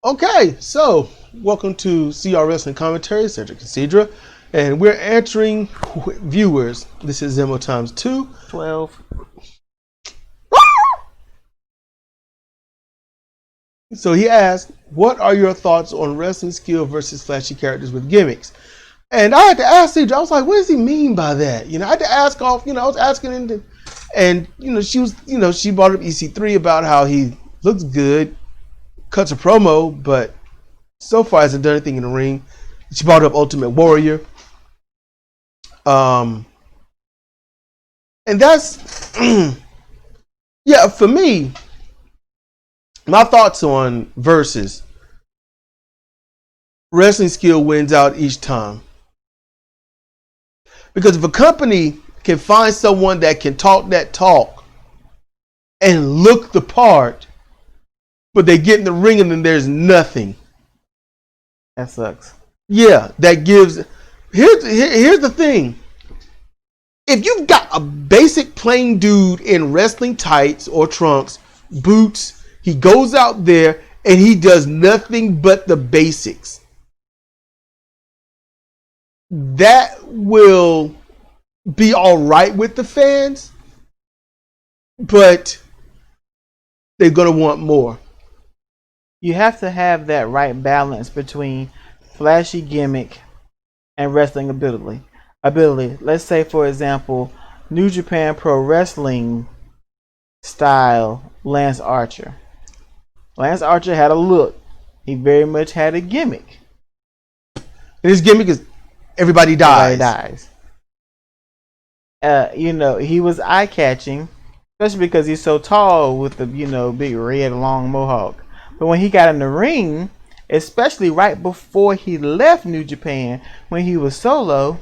Okay, so welcome to CR Wrestling Commentary, Cedric Casidra, and we're answering viewers. This is Zemo times 2. 12. So he asked, what are your thoughts on wrestling skill versus flashy characters with gimmicks? And I had to ask Cedric, I was like, what does he mean by that? I had to ask off, I was asking him, and she brought up EC3 about how he looks good, cuts a promo, but so far hasn't done anything in the ring. She brought up Ultimate Warrior. And that's, yeah, for me, my thoughts on versus wrestling skill wins out each time. Because if a company can find someone that can talk that talk and look the part, but they get in the ring and then there's nothing. That sucks. Yeah, that gives. Here's the thing. If you've got a basic plain dude in wrestling tights or trunks, boots, he goes out there and he does nothing but the basics. That will be all right with the fans, but they're going to want more. You have to have that right balance between flashy gimmick and wrestling ability. Let's say, for example, New Japan Pro Wrestling style Lance Archer. Lance Archer had a look. He very much had a gimmick. And his gimmick is everybody dies. He was eye-catching, especially because he's so tall with the, big red long mohawk. But when he got in the ring, especially right before he left New Japan, when he was solo,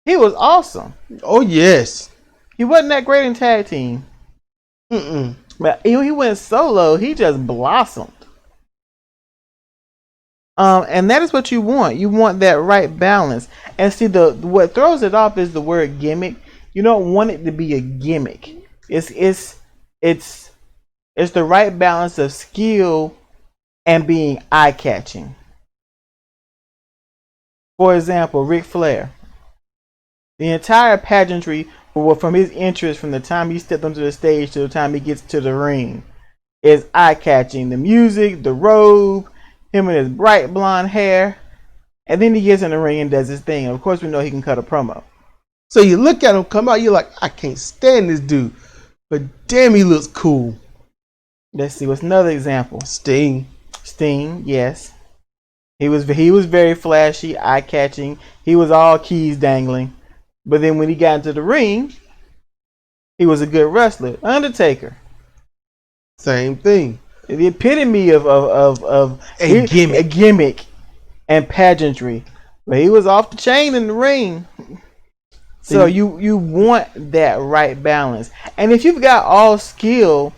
he was awesome. Oh, yes. He wasn't that great in tag team. But when he went solo, he just blossomed. And that is what you want. You want that right balance. And see, what throws it off is the word gimmick. You don't want it to be a gimmick. It's the right balance of skill and being eye-catching. For example, Ric Flair. The entire pageantry, from his entrance, from the time he stepped onto the stage to the time he gets to the ring, is eye-catching. The music, the robe, him and his bright blonde hair, and then he gets in the ring and does his thing. And of course, we know he can cut a promo. So you look at him come out, you're like, I can't stand this dude, but damn, he looks cool. Let's see, what's another example? Sting, yes. He was very flashy, eye-catching. He was all keys dangling. But then when he got into the ring, he was a good wrestler. Undertaker. Same thing. The epitome of a gimmick and pageantry. But he was off the chain in the ring. So you want that right balance. And if you've got all skill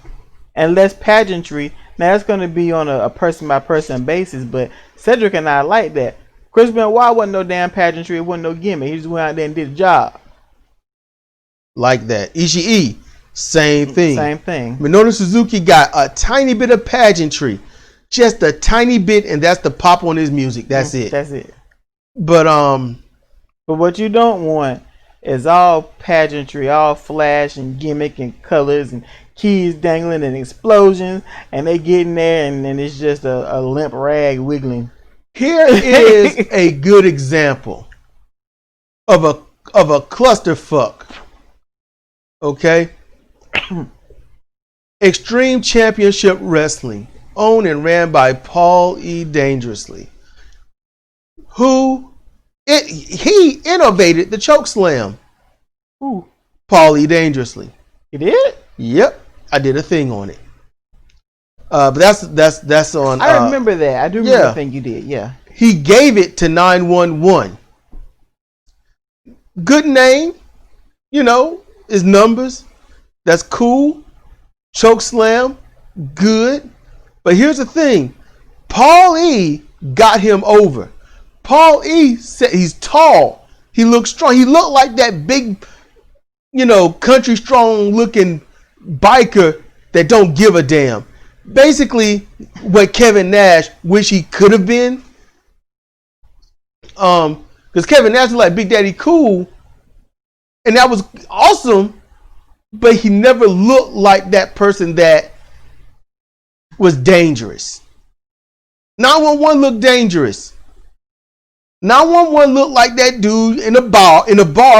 and less pageantry, now that's going to be on a person-by-person basis. But Cedric and I like that. Chris Benoit wasn't no damn pageantry. It wasn't no gimmick. He just went out there and did a job. Like that. Ishii, same thing. Minoru Suzuki got a tiny bit of pageantry. Just a tiny bit, and that's the pop on his music. That's it. But what you don't want is all pageantry, all flash and gimmick and colors and keys dangling and explosions, and they get in there and then it's just a limp rag wiggling. Here is a good example of a clusterfuck. Okay? Extreme Championship Wrestling, owned and ran by Paul E. Dangerously, he innovated the choke slam. Who? Paul E. Dangerously. He did? Yep, I did a thing on it. But that's on. I remember that. I do remember the thing you did. Yeah. He gave it to 911. Good name, his numbers. That's cool. Choke slam, good. But here's the thing: Paul E. got him over. Paul E. said he's tall. He looks strong. He looked like that big, country strong looking biker that don't give a damn. basically what Kevin Nash wish he could have been. Because Kevin Nash was like Big Daddy Cool, and that was awesome, but he never looked like that person that was dangerous. 911 looked dangerous. 911 looked like that dude in a bar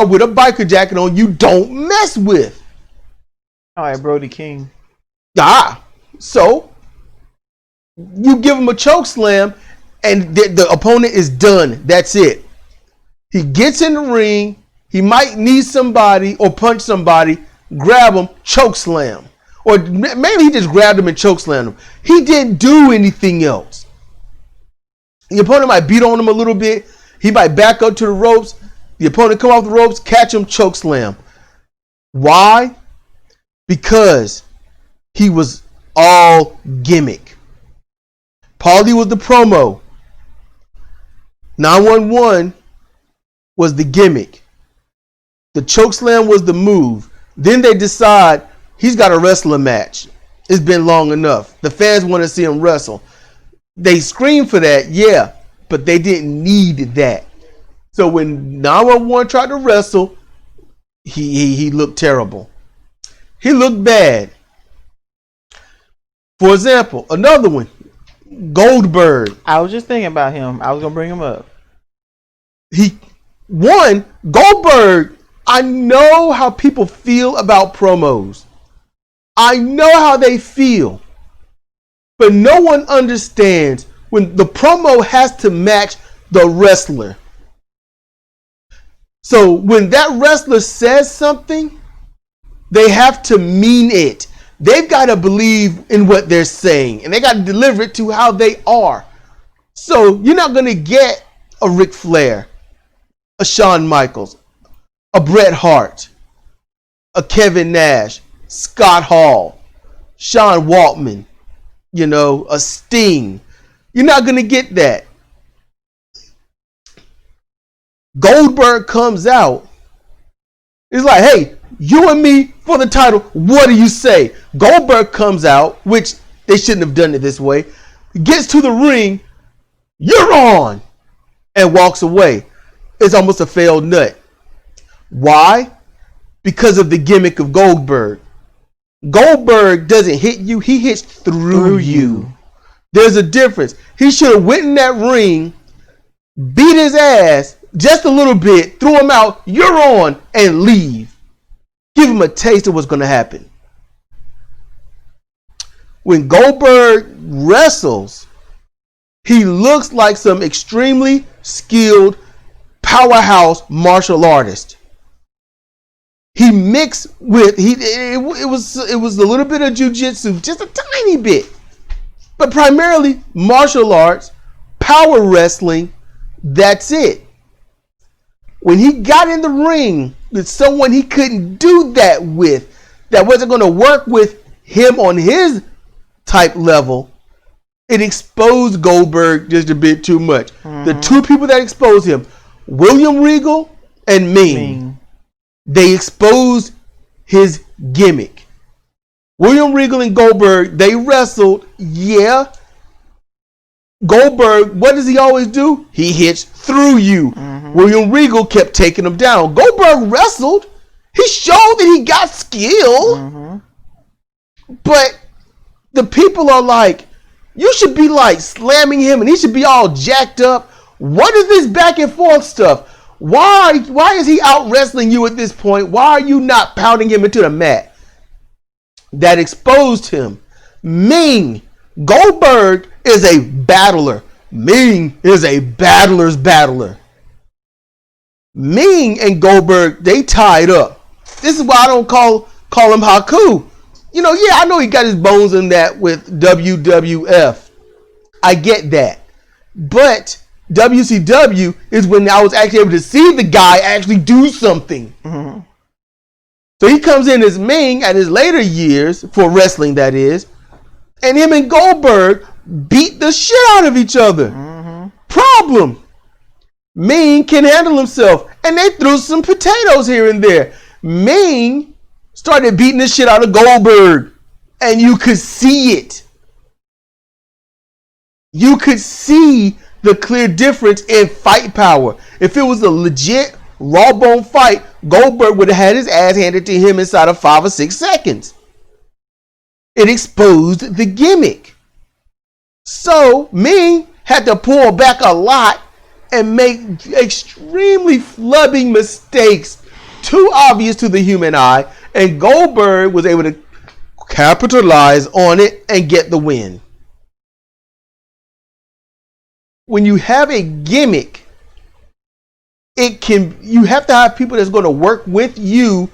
with a biker jacket on you don't mess with. All right, Brody King. So you give him a choke slam and the opponent is done. That's it. He gets in the ring. He might knee somebody or punch somebody, grab him, choke slam. Or maybe he just grabbed him and choke slammed him. He didn't do anything else. The opponent might beat on him a little bit. He might back up to the ropes. The opponent come off the ropes, catch him, choke slam. Why? Because he was all gimmick. Paulie was the promo. 911 was the gimmick. The choke slam was the move. Then they decide he's got to wrestle a match. It's been long enough. The fans want to see him wrestle. They scream for that, yeah, but they didn't need that. So when 911 tried to wrestle, he looked terrible. He looked bad. For example, another one, Goldberg. I was just thinking about him. I was going to bring him up. Goldberg, I know how people feel about promos. I know how they feel. But no one understands when the promo has to match the wrestler. So when that wrestler says something, they have to mean it. They've got to believe in what they're saying, and they got to deliver it to how they are. So you're not going to get a Ric Flair, a Shawn Michaels, a Bret Hart, a Kevin Nash, Scott Hall, Sean Waltman, a Sting. You're not going to get that. Goldberg comes out. It's like, hey, you and me for the title. What do you say? Goldberg comes out, which they shouldn't have done it this way. Gets to the ring. You're on. And walks away. It's almost a failed nut. Why? Because of the gimmick of Goldberg. Goldberg doesn't hit you. He hits through you. There's a difference. He should have went in that ring, beat his ass just a little bit, threw him out, you're on, and leave. Give him a taste of what's going to happen. When Goldberg wrestles, he looks like some extremely skilled powerhouse martial artist. He mixed with it was a little bit of jiu-jitsu, just a tiny bit, but primarily martial arts, power wrestling. That's it. When he got in the ring with someone he couldn't do that with, that wasn't going to work with him on his type level, it exposed Goldberg just a bit too much. Mm-hmm. The two people that exposed him, William Regal and Ming. They exposed his gimmick. William Regal and Goldberg, they wrestled, yeah. Goldberg, what does he always do? He hits through you. Mm-hmm. William Regal kept taking him down. Goldberg wrestled. He showed that he got skill. Mm-hmm. But the people are like, you should be like slamming him and he should be all jacked up. What is this back and forth stuff? Why is he out wrestling you at this point? Why are you not pounding him into the mat? That exposed him. Ming, Goldberg is a battler. Ming is a battler's battler. Ming and Goldberg, they tied up. This is why I don't call him Haku. I know he got his bones in that with WWF. I get that. But WCW is when I was actually able to see the guy actually do something. Mm-hmm. So he comes in as Ming at his later years, for wrestling that is, and him and Goldberg beat the shit out of each other. Mm-hmm. Problem. Ming can handle himself, and they threw some potatoes here and there. Ming started beating the shit out of Goldberg, and you could see it. you could see the clear difference in fight power. If it was a legit raw bone fight, Goldberg would have had his ass handed to him inside of 5 or 6 seconds. It exposed the gimmick. So Ming had to pull back a lot and make extremely flubbing mistakes, too obvious to the human eye, and Goldberg was able to capitalize on it and get the win. When you have a gimmick, you have to have people that's going to work with you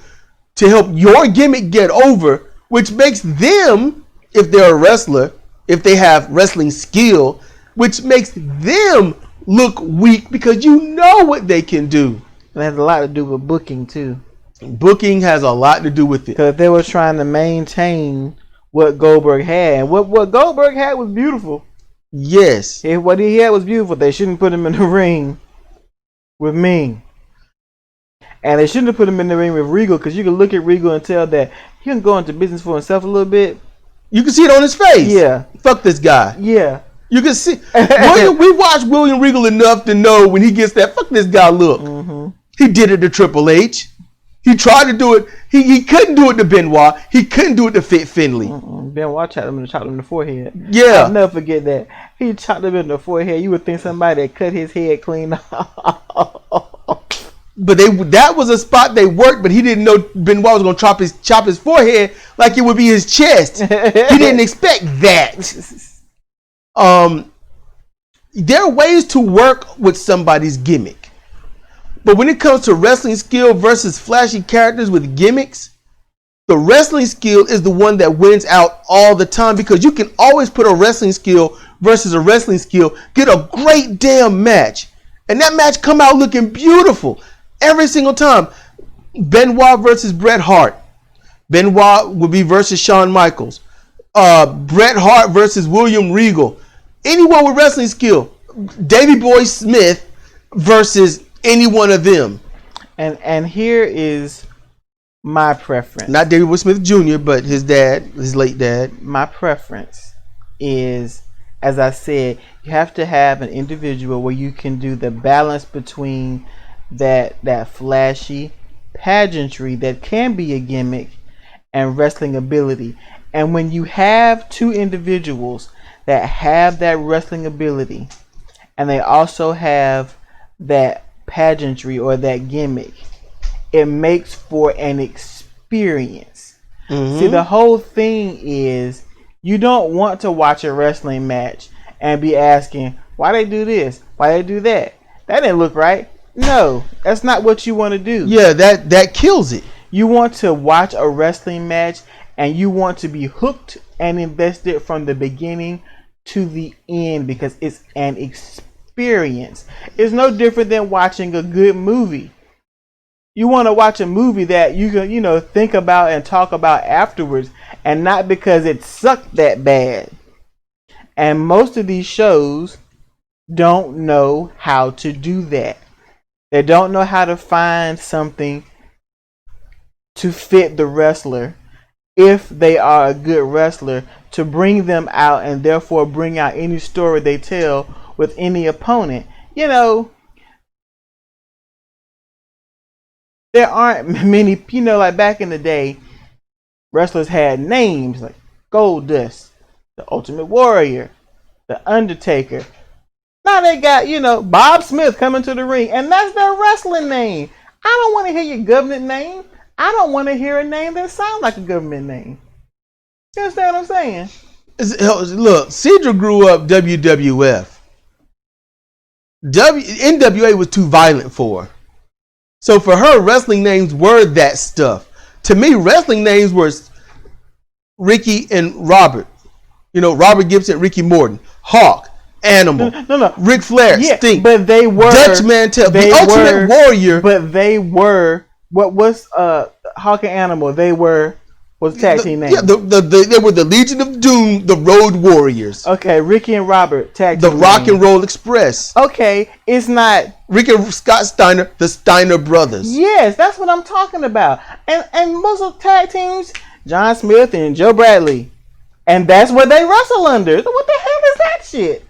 to help your gimmick get over, which makes them, if they're a wrestler, if they have wrestling skill, which makes them look weak because you know what they can do. It has a lot to do with booking too. Booking has a lot to do with it. Because they were trying to maintain what Goldberg had. And what Goldberg had was beautiful. Yes. What he had was beautiful. They shouldn't put him in the ring with Ming. And they shouldn't have put him in the ring with Regal, because you can look at Regal and tell that he can go into business for himself a little bit. You can see it on his face. Yeah. Fuck this guy. Yeah. You can see. We watched William Regal enough to know when he gets that fuck this guy look. Mm-hmm. He did it to Triple H. He tried to do it. He couldn't do it to Benoit. He couldn't do it to Fit Finley. Benoit chopped him in the forehead. Yeah. I'll never forget that. He chopped him in the forehead. You would think somebody had cut his head clean off. But that was a spot they worked, but he didn't know Benoit was going to chop his forehead like it would be his chest. He didn't expect that. There are ways to work with somebody's gimmick. But when it comes to wrestling skill versus flashy characters with gimmicks, the wrestling skill is the one that wins out all the time, because you can always put a wrestling skill versus a wrestling skill, get a great damn match, and that match come out looking beautiful every single time. Benoit versus Bret Hart. Benoit would be versus Shawn Michaels. Bret Hart versus William Regal. Anyone with wrestling skill. Davey Boy Smith versus any one of them. And here is my preference. Not Davey Boy Smith Jr., but his dad, his late dad. My preference is, as I said, you have to have an individual where you can do the balance between that flashy pageantry that can be a gimmick and wrestling ability. And when you have two individuals that have that wrestling ability and they also have that pageantry or that gimmick, it makes for an experience. Mm-hmm. See, the whole thing is, you don't want to watch a wrestling match and be asking, why they do this, why they do that, that didn't look right. No, that's not what you want to do. Yeah, that kills it. You want to watch a wrestling match and you want to be hooked and invested from the beginning to the end, because it's an experience. It's no different than watching a good movie. You want to watch a movie that you can, think about and talk about afterwards, and not because it sucked that bad. And most of these shows don't know how to do that. They don't know how to find something to fit the wrestler, if they are a good wrestler, to bring them out and therefore bring out any story they tell with any opponent. There aren't many, like back in the day, wrestlers had names like Goldust, the Ultimate Warrior, the Undertaker. Now they got, Bob Smith coming to the ring, and that's their wrestling name. I don't want to hear your government name. I don't want to hear a name that sounds like a government name. You understand what I'm saying? Look, Cedra grew up WWF. NWA was too violent for her. So for her, wrestling names were that stuff. To me, wrestling names were Ricky and Robert. Robert Gibson, Ricky Morton, Hawk, Animal, no. Ric Flair, Sting. But they were Dutch Mantel, the Ultimate Warrior. But they were what was Hawk and Animal? They were was tag team name. Yeah, they were the Legion of Doom, the Road Warriors. Okay, Ricky and Robert tag team. The Rock and Roll Express. Okay, it's not Rick and Scott Steiner, the Steiner Brothers. Yes, that's what I'm talking about. And most of tag teams, John Smith and Joe Bradley. And that's what they wrestle under. What the hell is that shit?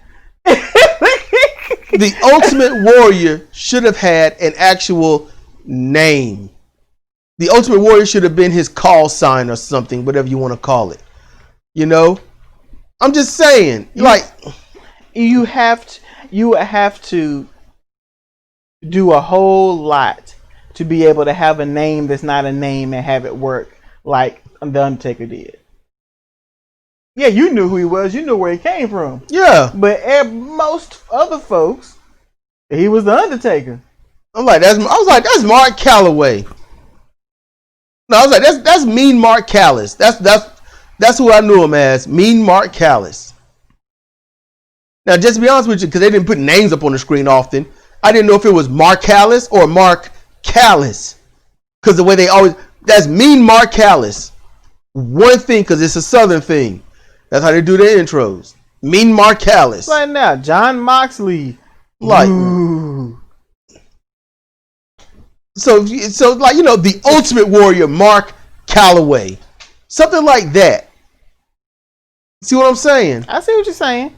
The Ultimate Warrior should have had an actual name. The Ultimate Warrior should have been his call sign or something, whatever you want to call it. You know? I'm just saying, you would have to do a whole lot to be able to have a name that's not a name and have it work like The Undertaker did. Yeah, you knew who he was. You knew where he came from. Yeah. But most other folks, he was The Undertaker. I was like, that's Mark Calloway. No, I was like, that's Mean Mark Callis. That's who I knew him as, Mean Mark Callis. Now, just to be honest with you, because they didn't put names up on the screen often, I didn't know if it was Mark Callis or Mark Callis. Because the way that's Mean Mark Callis. One thing, because it's a Southern thing. That's how they do their intros. Mean Mark Callis. Right now, John Moxley. Like, ooh. So the Ultimate Warrior, Mark Calloway. Something like that. See what I'm saying? I see what you're saying.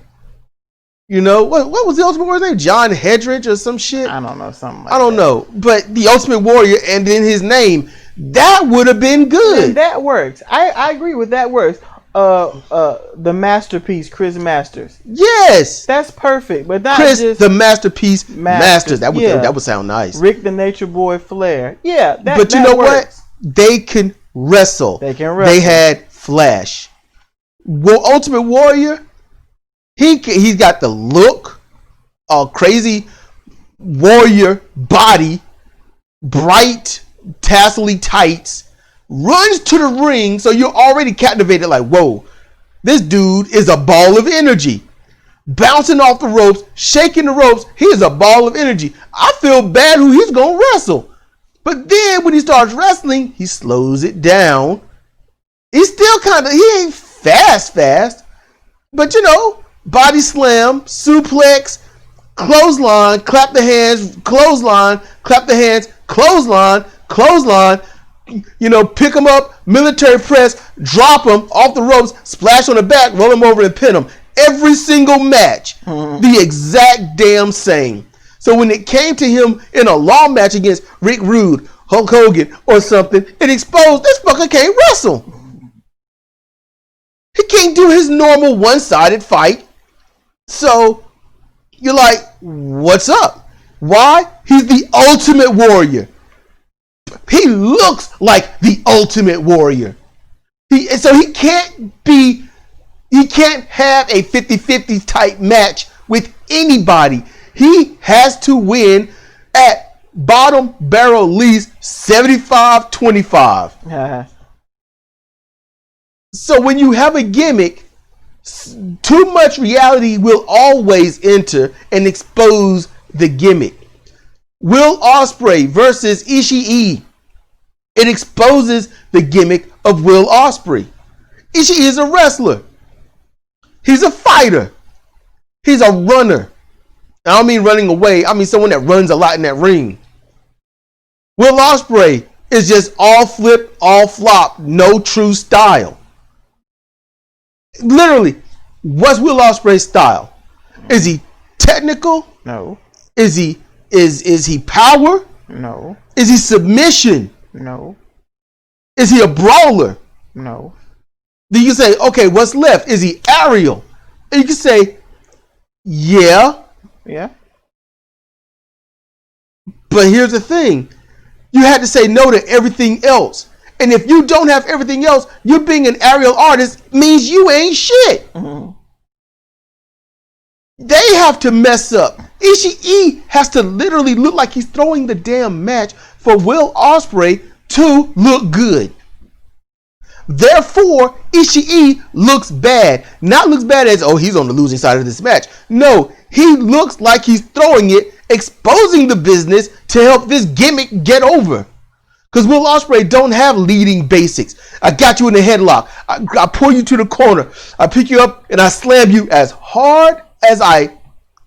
You know, what was the Ultimate Warrior's name? John Hedridge or some shit? I don't know, something like I don't know. But the Ultimate Warrior and then his name, that would have been good. And that works. I agree with that works. The Masterpiece, Chris Masters. Yes. That's perfect. But not Chris, just the Masterpiece Masters. That would sound nice. Rick the Nature Boy Flair. Yeah, but you know what? They can wrestle. They had flash. Well, Ultimate Warrior, he's got the look, crazy warrior body, bright, tassely tights, runs to the ring, so you're already captivated like, whoa, this dude is a ball of energy. Bouncing off the ropes, shaking the ropes, he is a ball of energy. I feel bad who he's going to wrestle. But then when he starts wrestling, he slows it down. He's still he ain't fast, but body slam, suplex, clothesline, clap the hands, clothesline, clap the hands, clothesline, pick him up, military press, drop him off the ropes, splash on the back, roll him over and pin him. Every single match, the exact damn same. So when it came to him in a law match against Rick Rude, Hulk Hogan, or something, it exposed this fucker can't wrestle. He can't do his normal one-sided fight. So you're like, what's up? Why? He's the Ultimate Warrior. He looks like the Ultimate Warrior. He can't have a 50-50 type match with anybody. He has to win at bottom barrel least 75-25. So when you have a gimmick, too much reality will always enter and expose the gimmick. Will Ospreay versus Ishii. It exposes the gimmick of Will Ospreay. Ishii is a wrestler. He's a fighter. He's a runner. I don't mean running away. I mean someone that runs a lot in that ring. Will Ospreay is just all flip, all flop, no true style. Literally, what's Will Ospreay's style? Is he technical? No. Is he power? No. Is he submission? No. Is he a brawler? No. Then you say, okay, what's left? Is he aerial? And you can say, yeah. Yeah. But here's the thing. You had to say no to everything else. And if you don't have everything else, you being an aerial artist means you ain't shit. Mm-hmm. They have to mess up. Ishii has to literally look like he's throwing the damn match for Will Ospreay to look good. Therefore, Ishii looks bad. Not looks bad as, oh, he's on the losing side of this match. No, he looks like he's throwing it, exposing the business to help this gimmick get over. Because Will Ospreay don't have leading basics. I got you in a headlock. I pull you to the corner. I pick you up and I slam you as hard as I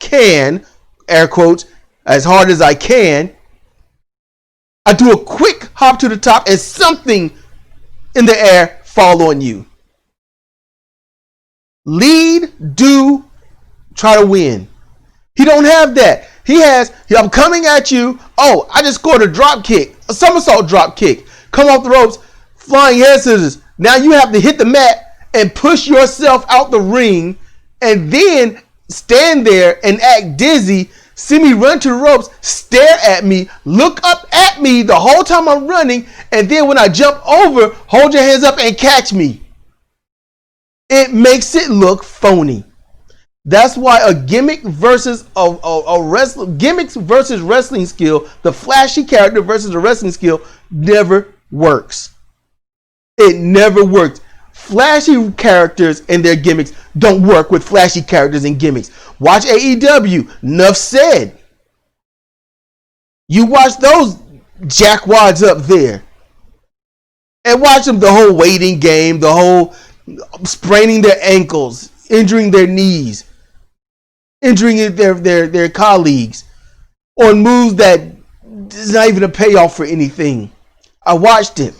can, air quotes, as hard as I can. I do a quick hop to the top and something in the air fall on you. Lead, do, try to win. He don't have that. He has, I'm coming at you. Oh, I just scored a drop kick, a somersault drop kick. Come off the ropes, flying head scissors. Now you have to hit the mat and push yourself out the ring and then stand there and act dizzy. See me run to the ropes, stare at me, look up at me the whole time I'm running, and then when I jump over, hold your hands up and catch me. It makes it look phony. That's why a gimmick versus gimmicks versus wrestling skill, the flashy character versus the wrestling skill, never works. It never works. Flashy characters and their gimmicks don't work with flashy characters and gimmicks. Watch AEW. Nuff said. You watch those jackwads up there. And watch them, the whole waiting game, the whole spraining their ankles, injuring their knees, injuring their colleagues on moves that is not even a payoff for anything. I watched it.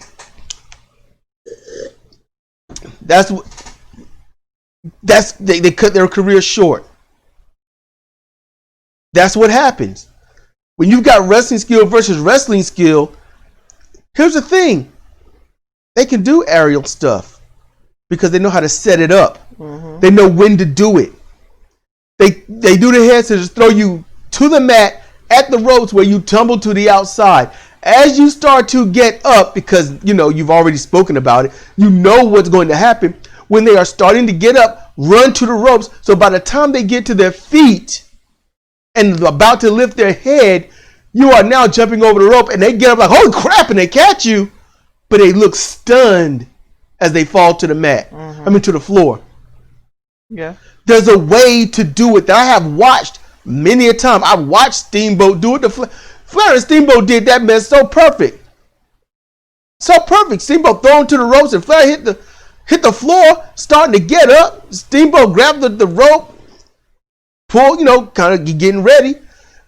They cut their career short. That's what happens. When you've got wrestling skill versus wrestling skill, here's the thing. They can do aerial stuff because they know how to set it up. Mm-hmm. They know when to do it. They do the head scissors, throw you to the mat at the ropes where you tumble to the outside. As you start to get up, because you've already spoken about it, you know what's going to happen. When they are starting to get up, run to the ropes. So by the time they get to their feet and about to lift their head, you are now jumping over the rope and they get up like, holy crap, and they catch you, but they look stunned as they fall to the mat. Mm-hmm. To the floor. Yeah. There's a way to do it that I have watched many a time. I've watched Steamboat do it. Flair and Steamboat did that mess so perfect. So perfect. Steamboat thrown to the ropes and Flair hit the floor, starting to get up. Steamboat grabbed the rope, pull, kind of getting ready.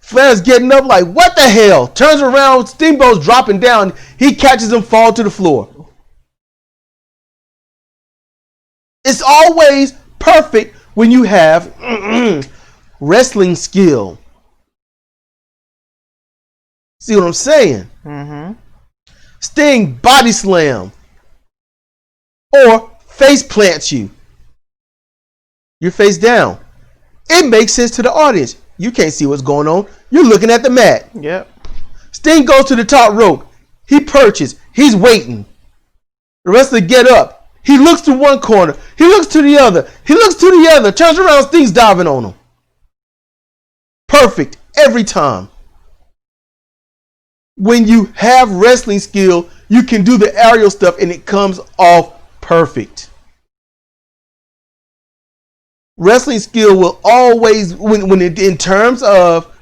Flair's getting up like, what the hell? Turns around, Steamboat's dropping down. He catches him, fall to the floor. It's always perfect when you have wrestling skill. See what I'm saying? Mm-hmm. Sting body slam or face plants you. You're face down. It makes sense to the audience. You can't see what's going on. You're looking at the mat. Yep. Sting goes to the top rope. He perches. He's waiting. The wrestler get up. He looks to one corner. He looks to the other. He looks to the other. Turns around. Sting's diving on him. Perfect every time. When you have wrestling skill, you can do the aerial stuff and it comes off perfect. Wrestling skill will always, in terms of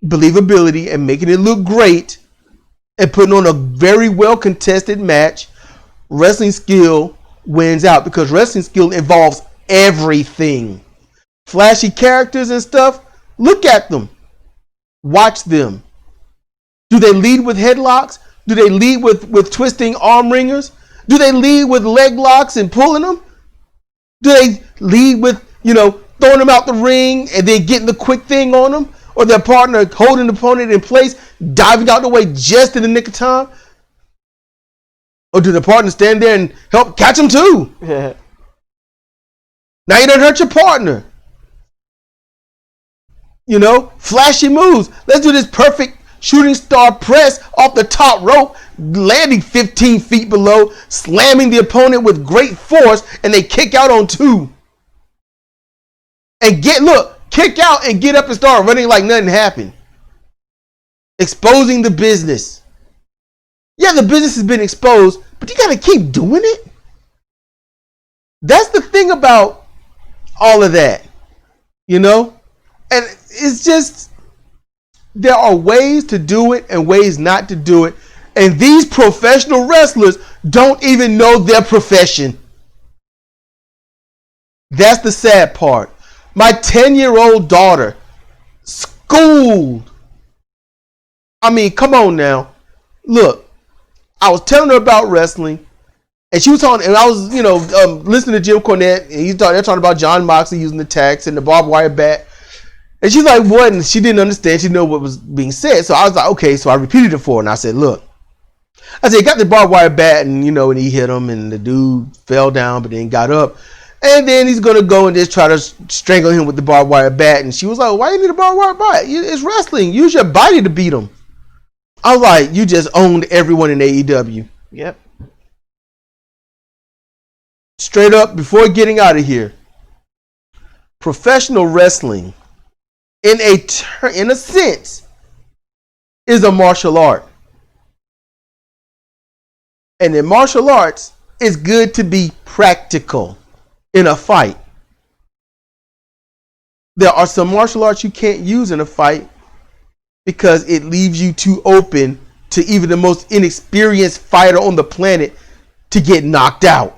believability and making it look great and putting on a very well contested match, wrestling skill wins out because wrestling skill involves everything. Flashy characters and stuff, look at them. Watch them. Do they lead with headlocks? Do they lead with twisting arm wringers? Do they lead with leg locks and pulling them? Do they lead with, throwing them out the ring and then getting the quick thing on them? Or their partner holding the opponent in place, diving out the way just in the nick of time? Or do the partner stand there and help catch them too? Yeah. Now you done hurt your partner. Flashy moves. Let's do this perfect shooting star press off the top rope, landing 15 feet below, slamming the opponent with great force, and they kick out on two. And kick out and get up and start running like nothing happened. Exposing the business. Yeah, the business has been exposed, but you got to keep doing it. That's the thing about all of that, And it's just, there are ways to do it and ways not to do it. And these professional wrestlers don't even know their profession. That's the sad part. My 10-year-old daughter, schooled. Come on now. Look, I was telling her about wrestling, and she was talking, and I was, listening to Jim Cornette, and they're talking about John Moxley using the tacks and the barbed wire bat. And she's like, what? And she didn't understand. She didn't know what was being said. So I was like, okay. So I repeated it for her. And I said, look. I said, he got the barbed wire bat. And, and he hit him. And the dude fell down, but then got up. And then he's going to go and just try to strangle him with the barbed wire bat. And she was like, why do you need a barbed wire bat? It's wrestling. Use your body to beat him. I was like, you just owned everyone in AEW. Yep. Straight up, before getting out of here. Professional wrestling, in a sense, is a martial art. And in martial arts, it's good to be practical in a fight. There are some martial arts you can't use in a fight because it leaves you too open to even the most inexperienced fighter on the planet to get knocked out.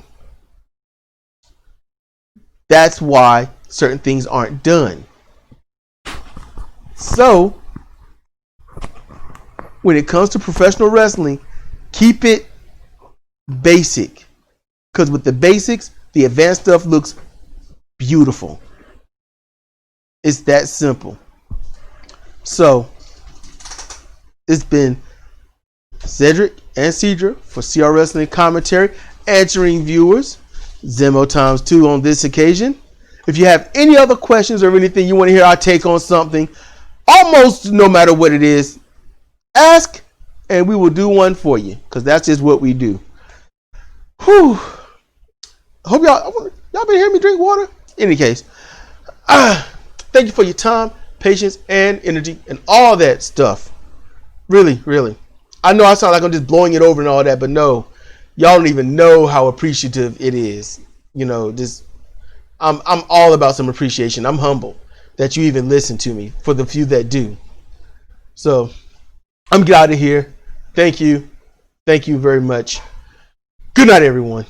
That's why certain things aren't done. So, when it comes to professional wrestling, keep it basic. Because with the basics, the advanced stuff looks beautiful. It's that simple. So, it's been Cedric and Cedra for CR Wrestling Commentary, answering viewers. Zemo times 2 on this occasion. If you have any other questions or anything you want to hear our take on something, almost no matter what it is, ask and we will do one for you, because that's just what we do. Whew. I hope y'all been hearing me drink water. In any case, thank you for your time, patience, and energy, and all that stuff. Really, really. I know I sound like I'm just blowing it over and all that, but no, y'all don't even know how appreciative it is. I'm all about some appreciation. I'm humble that you even listen to me, for the few that do. So I'm get out of here. Thank you. Thank you very much. Good night, everyone.